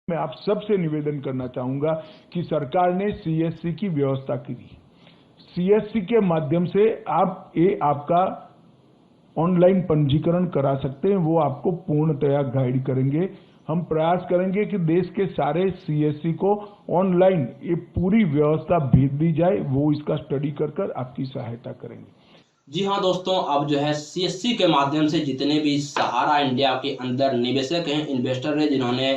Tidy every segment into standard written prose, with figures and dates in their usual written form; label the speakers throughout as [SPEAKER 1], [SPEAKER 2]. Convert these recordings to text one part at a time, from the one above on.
[SPEAKER 1] मैं आप सबसे निवेदन करना चाहूंगा कि सरकार ने सीएससी की व्यवस्था की। सीएससी के माध्यम से आपका ऑनलाइन पंजीकरण करा सकते हैं, वो आपको पूर्णतया गाइड करेंगे। हम प्रयास करेंगे कि देश के सारे सीएससी को ऑनलाइन ये पूरी व्यवस्था भेज दी जाए, वो इसका स्टडी कर आपकी सहायता करेंगे।
[SPEAKER 2] जी हाँ दोस्तों, अब जो है सीएससी के माध्यम से जितने भी सहारा इंडिया के अंदर निवेशक हैं, इन्वेस्टर हैं, जिन्होंने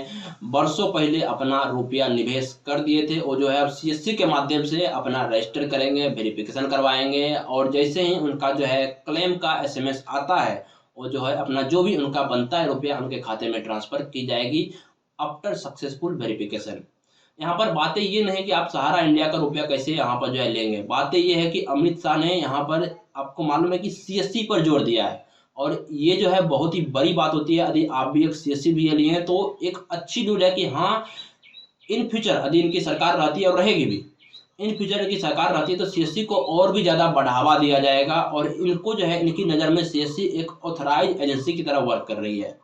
[SPEAKER 2] वर्षों पहले अपना रुपया निवेश कर दिए थे, वो जो है अब सीएससी के माध्यम से अपना रजिस्टर करेंगे, वेरिफिकेशन करवाएंगे और जैसे ही उनका जो है क्लेम का एसएमएस आता है, वो जो है अपना जो भी उनका बनता है रुपया उनके खाते में ट्रांसफर की जाएगी आफ्टर सक्सेसफुल वेरिफिकेशन। यहाँ पर बातें ये नहीं कि आप सहारा इंडिया का रुपया कैसे यहाँ पर जो है लेंगे, बातें ये है कि अमित शाह ने यहाँ पर आपको मालूम है कि सीएससी पर जोर दिया है और ये जो है बहुत ही बड़ी बात होती है। यदि आप भी एक सीएससी भी लिए हैं तो एक अच्छी न्यूज है कि हाँ, इन फ्यूचर यदि इनकी सरकार रहती है और रहेगी भी, इन फ्यूचर की सरकार रहती है तो सीएससी को और भी ज़्यादा बढ़ावा दिया जाएगा और इनको जो है इनकी नज़र में सीएससी एक ऑथराइज एजेंसी की तरह वर्क कर रही है।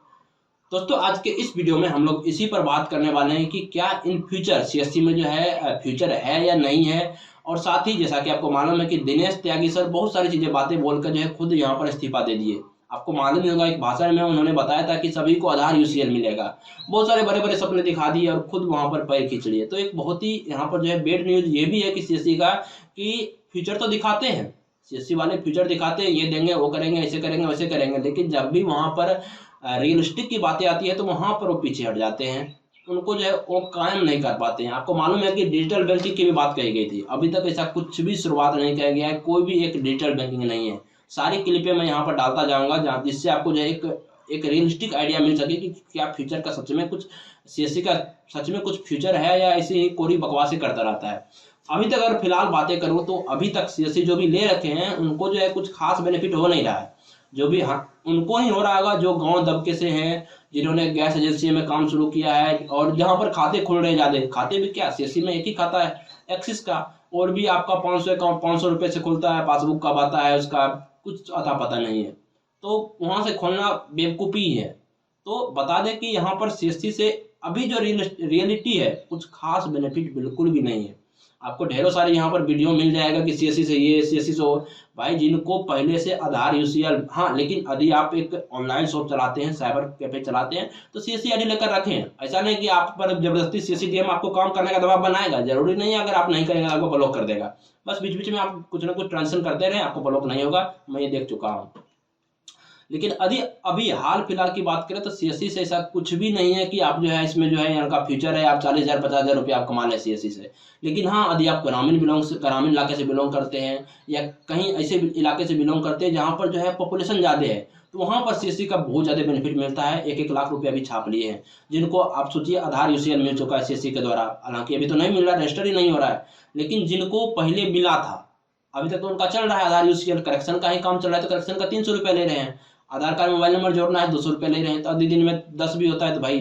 [SPEAKER 2] दोस्तों, आज के इस वीडियो में हम लोग इसी पर बात करने वाले हैं कि क्या इन फ्यूचर सीएससी में जो है फ्यूचर है या नहीं है। और साथ ही जैसा कि आपको मालूम है कि दिनेश त्यागी सर बहुत सारी चीजें बातें बोलकर जो है खुद यहाँ पर इस्तीफा दे दिए। आपको मालूम ही होगा, एक भाषण में उन्होंने बताया था कि सभी को आधार यूसीएल मिलेगा, बहुत सारे बड़े बड़े सपने दिखा दिए और खुद वहां पर पैर खींच लिए। तो एक बहुत ही यहाँ पर जो है बेड न्यूज ये भी है कि सीएससी का कि फ्यूचर तो दिखाते हैं, सीएससी वाले फ्यूचर दिखाते हैं, ये देंगे, वो करेंगे, ऐसे करेंगे, वैसे करेंगे, लेकिन जब भी वहां पर रियलिस्टिक की बातें आती है तो वहां पर वो पीछे हट जाते हैं, उनको जो है वो कायम नहीं कर पाते हैं। आपको मालूम है कि डिजिटल बैंकिंग की भी बात कही गई थी, अभी तक ऐसा कुछ भी शुरुआत नहीं किया गया है, कोई भी एक डिजिटल बैंकिंग नहीं है। सारी क्लिपें मैं यहाँ पर डालता जाऊंगा जहाँ जिससे आपको जो है एक रियलिस्टिक आइडिया मिल सके कि क्या फ्यूचर का सच में कुछ सीएससी का सच में कुछ फ्यूचर है या ऐसे ही कोरी बकवासी करता रहता है। अभी तक अगर फिलहाल बातें करूँ तो अभी तक सीएससी जो भी ले रखे हैं उनको जो है कुछ खास बेनिफिट हो नहीं रहा है। जो भी हाँ उनको ही हो रहा होगा जो गांव दबके से हैं, जिन्होंने गैस एजेंसी में काम शुरू किया है और जहां पर खाते खुल रहे ज्यादा, खाते भी क्या सीएससी में एक ही खाता है एक्सिस का, और भी आपका 500 अकाउंट 500 रुपए से खुलता है, पासबुक कब आता है उसका कुछ अता पता नहीं है, तो वहां से खोलना बेवकूफ़ी है। तो बता दें कि यहाँ पर सीएससी से अभी जो रियलिटी है कुछ खास बेनिफिट बिल्कुल भी नहीं है। आपको ढेरों सारे यहाँ पर वीडियो मिल जाएगा कि सीएससी से ये, सीएससी से वो। भाई जिनको पहले से आधार यूसीएल, हाँ, लेकिन यदि आप एक ऑनलाइन शॉप चलाते हैं, साइबर कैफे चलाते हैं तो सीएससी आईडी लेकर रखें। ऐसा नहीं कि आप पर जबरदस्ती सीएससी आपको काम करने का दबाव बनाएगा, जरूरी नहीं है, अगर आप नहीं करेंगे आपको ब्लॉक कर देगा। बस बीच बीच में आप कुछ ना कुछ ट्रांजेक्शन करते रहे, आपको ब्लॉक नहीं होगा, मैं ये देख चुका हूँ। लेकिन यदि अभी हाल फिलहाल की बात करें तो सीएससी से ऐसा कुछ भी नहीं है कि आप जो है इसमें जो है यहाँ का फ्यूचर है, आप 40,000 50,000 रुपया आप कमा लें सीएससी से। लेकिन हाँ, यदि आप ग्रामीण इलाके से बिलोंग करते हैं या कहीं ऐसे इलाके से बिलोंग करते हैं जहाँ पर जो है पॉपुलेशन ज़्यादा है, तो वहाँ पर सीएससी का बहुत ज़्यादा बेनिफिट मिलता है। 1-1 लाख रुपया भी छाप लिए हैं, जिनको आप सोचिए आधार यूसीएल मिल चुका है सीएससी के द्वारा। हालांकि अभी तो नहीं मिल रहा, रजिस्टर ही नहीं हो रहा है, लेकिन जिनको पहले मिला था अभी तक तो उनका चल रहा है आधार यूसीएल, करेक्शन का ही काम चल रहा है, तो करेक्शन का 300 रुपये ले रहे हैं। आधार कार्ड मोबाइल नंबर जोड़ना है 200 रुपये ले रहे हैं, तो आधे दिन में 10 भी होता है तो भाई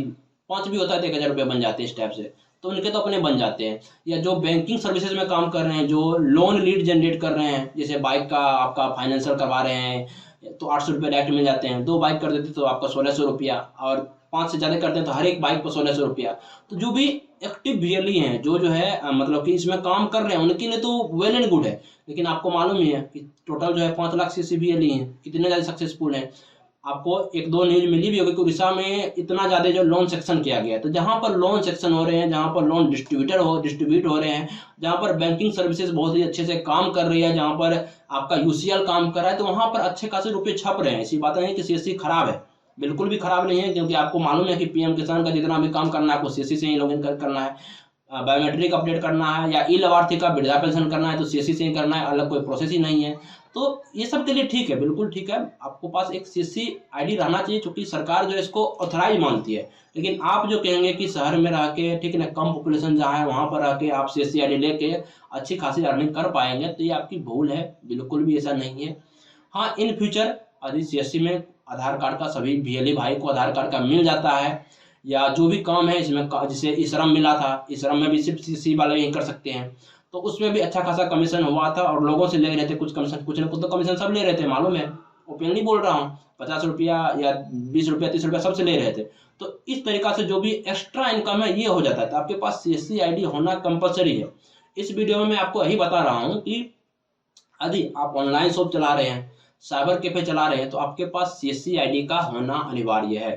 [SPEAKER 2] 5 भी होता है तो 1,000 रुपये बन जाते हैं इस टाइप से, तो उनके तो अपने बन जाते हैं। या जो बैंकिंग सर्विसेज में काम कर रहे हैं, जो लोन लीड जनरेट कर रहे हैं, जैसे बाइक का आपका फाइनेंशियल करवा रहे हैं तो 800 रुपये डायरेक्ट मिल जाते हैं, 2 बाइक कर देते तो आपका 1,600 रुपया, और 5 से ज़्यादा करते हैं तो हर एक बाइक पर 1,600 रुपया। तो जो भी एक्टिव वीएलई हैं, जो है मतलब कि इसमें काम कर रहे हैं, उनके लिए तो वेल एंड गुड है। लेकिन आपको मालूम ही है कि टोटल जो है 5 लाख सीसी वीएलई हैं, कितने ज़्यादा सक्सेसफुल हैं। आपको 1-2 न्यूज मिली भी होगी कि उड़ीसा में इतना ज़्यादा जो लोन सेक्शन किया गया है, तो जहाँ पर लोन सेक्शन हो रहे हैं, जहाँ पर लोन डिस्ट्रीब्यूट हो रहे हैं, जहाँ पर बैंकिंग सर्विसेज बहुत ही अच्छे से काम कर रही है, जहाँ पर आपका यूसीएल काम कर रहा है, तो वहाँ पर अच्छे खासे रुपये छप रहे हैं। ऐसी बात नहीं है कि सीएससी खराब है, बिल्कुल भी खराब नहीं है, क्योंकि आपको मालूम है कि पीएम किसान का जितना भी काम करना है आपको सीएससी से ही लॉगिन करना है। बायोमेट्रिक अपडेट करना है या ई लाभार्थी का वृद्धा पेंशन करना है तो सीएससी से ही करना है, अलग कोई प्रोसेस ही नहीं है। तो ये सब के लिए ठीक है, बिल्कुल ठीक है, आपको पास एक सीएससी आईडी रहना चाहिए, क्योंकि सरकार जो है इसको ऑथराइज मानती है। लेकिन आप जो कहेंगे कि शहर में रह के, ठीक है ना, कम पॉपुलेशन जहाँ है वहाँ पर रह के आप सीएससी आईडी लेके अच्छी खासी अर्निंग कर पाएंगे, तो ये आपकी भूल है, बिल्कुल भी ऐसा नहीं है। हाँ, इन फ्यूचर यदि सीएससी में आधार कार्ड का सभी वीएलई भाई को आधार कार्ड का मिल जाता है, या जो भी काम है इसमें जैसे ई श्रम मिला था, ई श्रम में भी सिर्फ सीएससी वाले ही कर सकते हैं, तो उसमें भी अच्छा खासा कमीशन हुआ था और लोगों से ले रहे थे कुछ कमीशन, कुछ ना कुछ तो कमीशन सब ले रहे थे, मालूम है, ओपनली बोल रहा हूँ, 50 रुपया या 20 रुपया 30 रुपया सबसे ले रहे थे। तो इस तरीका से जो भी एक्स्ट्रा इनकम है ये हो जाता है। तो आपके पास CSC ID होना कंपलसरी है। इस वीडियो में मैं आपको यही बता रहा हूँ कि यदि आप ऑनलाइन शॉप चला रहे हैं, साइबर कैफे चला रहे हैं, तो आपके पास CSC ID का होना अनिवार्य है।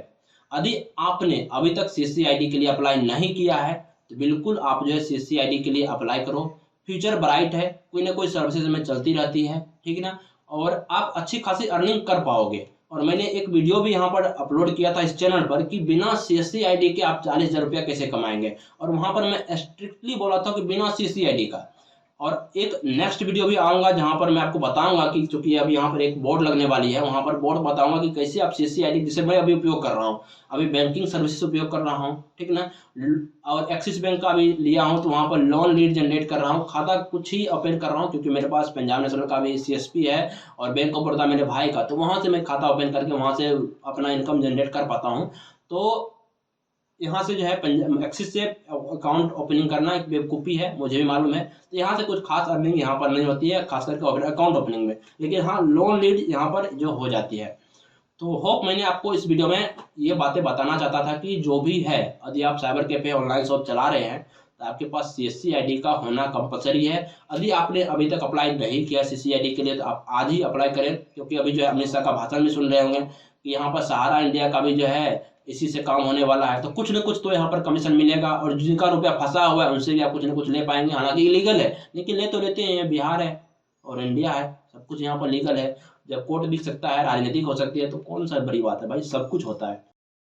[SPEAKER 2] यदि आपने अभी तक CSC ID के लिए अप्लाई नहीं किया है तो बिल्कुल आप जो है CSC ID के लिए अप्लाई करो। फ्यूचर ब्राइट है, कोई ना कोई सर्विसेज में चलती रहती है, ठीक है ना, और आप अच्छी खासी अर्निंग कर पाओगे। और मैंने एक वीडियो भी यहाँ पर अपलोड किया था इस चैनल पर कि बिना CSC ID के आप 40,000 रुपया कैसे कमाएंगे, और वहां पर मैं स्ट्रिक्टली बोला था कि बिना CSC ID का। और एक नेक्स्ट वीडियो भी आऊंगा जहां पर मैं आपको बताऊंगा कि चूंकि अभी यहाँ पर एक बोर्ड लगने वाली है, वहां पर बोर्ड बताऊंगा कि कैसे आप CSC ID, जिसे मैं अभी उपयोग कर रहा हूँ, अभी बैंकिंग सर्विसेज उपयोग कर रहा हूँ, ठीक ना, और एक्सिस बैंक का भी लिया हूँ, तो वहां पर लोन लीड जनरेट कर रहा हूँ, खाता कुछ ही ओपन कर रहा हूँ क्योंकि मेरे पास पंजाब नेशनल का भी CSP है और बैंक ऑफ बड़ौदा मेरे भाई का, तो वहां से मैं खाता ओपन करके वहां से अपना इनकम जनरेट कर पाता हूँ। तो यहाँ से जो है एक्सिस से अकाउंट ओपनिंग करना एक बेवकूफ़ी है, मुझे भी मालूम है। तो यहाँ से कुछ खास अर्निंग यहाँ पर नहीं होती है, खास करके अकाउंट ओपनिंग में, लेकिन हाँ लोन लीड यहाँ पर जो हो जाती है। तो होप मैंने आपको इस वीडियो में ये बातें बताना चाहता था कि जो भी है, यदि आप साइबर कैफे ऑनलाइन शॉप चला रहे हैं तो आपके पास CSC ID का होना कंपलसरी है। यदि आपने अभी तक अप्लाई नहीं किया CSC ID के लिए तो आप आज ही अप्लाई करें, क्योंकि अभी जो है अमित शाह का भाषण भी सुन रहे होंगे कि यहाँ पर सहारा इंडिया का भी जो है इसी से काम होने वाला है। तो कुछ न कुछ तो यहाँ पर कमीशन मिलेगा, और जिनका रुपया फंसा हुआ है उनसे भी आप कुछ न कुछ ले पाएंगे। हालांकि इलीगल है, लेकिन ले तो लेते हैं, बिहार है और इंडिया है, सब कुछ यहाँ पर लीगल है। जब कोर्ट दिख सकता है, राजनीतिक हो सकती है, तो कौन सा बड़ी बात है भाई, सब कुछ होता है।